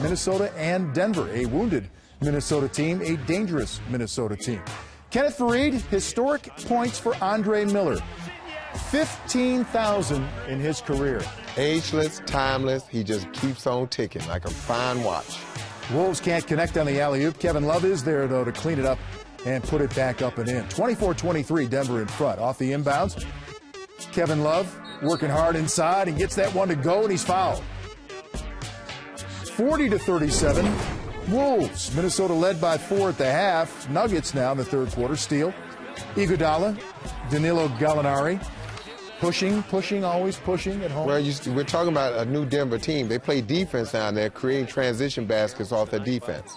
Minnesota and Denver, a wounded Minnesota team, a dangerous Minnesota team. Kenneth Faried, historic points for Andre Miller. 15,000 in his career. Ageless, timeless, he just keeps on ticking like a fine watch. Wolves can't connect on the alley-oop. Kevin Love is there, though, to clean it up and put it back up and in. 24-23, Denver in front. Off the inbounds, Kevin Love working hard inside and gets that one to go, and he's fouled. 40-37, Wolves. Minnesota led by 4 at the half. Nuggets now in the third quarter. Steal. Iguodala, Danilo Gallinari. Pushing, always pushing at home. Well, we're talking about a new Denver team. They play defense down there, creating transition baskets off their defense.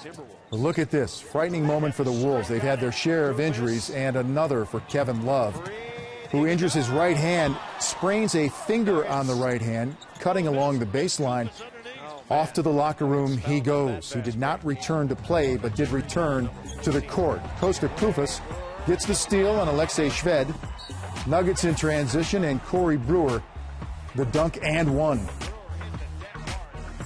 But look at this. Frightening moment for the Wolves. They've had their share of injuries, and another for Kevin Love, who injures his right hand, sprains a finger on the right hand, cutting along the baseline. Off to the locker room he goes. He did not return to play, but did return to the court. Kosta Koufas gets the steal on Alexey Shved. Nuggets in transition, and Corey Brewer, the dunk and one.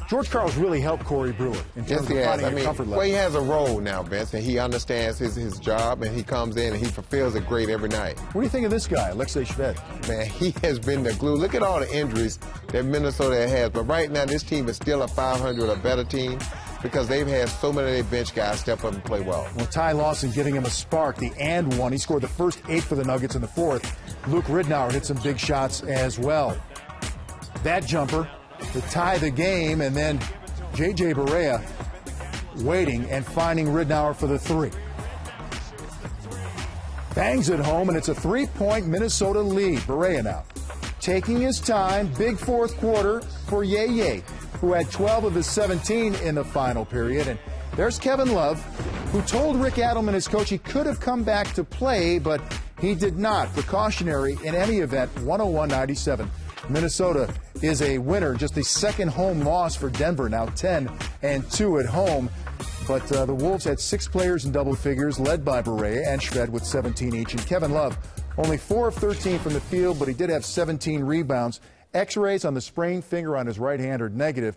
George Karl's really helped Corey Brewer in terms of finding a comfort level. Well, he has a role now, Vince, and he understands his job, and he comes in and he fulfills it great every night. What do you think of this guy, Alexey Shved? Man, he has been the glue. Look at all the injuries that Minnesota has, but right now this team is still a 500 or better team, because they've had so many of their bench guys step up and play well. Well, Ty Lawson getting him a spark, the and one. He scored the first 8 for the Nuggets in the fourth. Luke Ridnour hit some big shots as well. That jumper to tie the game, and then J.J. Barea waiting and finding Ridnour for the 3. Bangs it home, and it's a 3-point Minnesota lead. Barea now taking his time. Big fourth quarter for Ye, who had 12 of his 17 in the final period. And there's Kevin Love, who told Rick Adelman, his coach, he could have come back to play, but he did not. Precautionary in any event, 101-97. Minnesota is a winner, just the second home loss for Denver, now 10-2 at home. But the Wolves had 6 players in double figures, led by Barea and Shved with 17 each. And Kevin Love, only 4 of 13 from the field, but he did have 17 rebounds. X-rays on the sprained finger on his right hand are negative.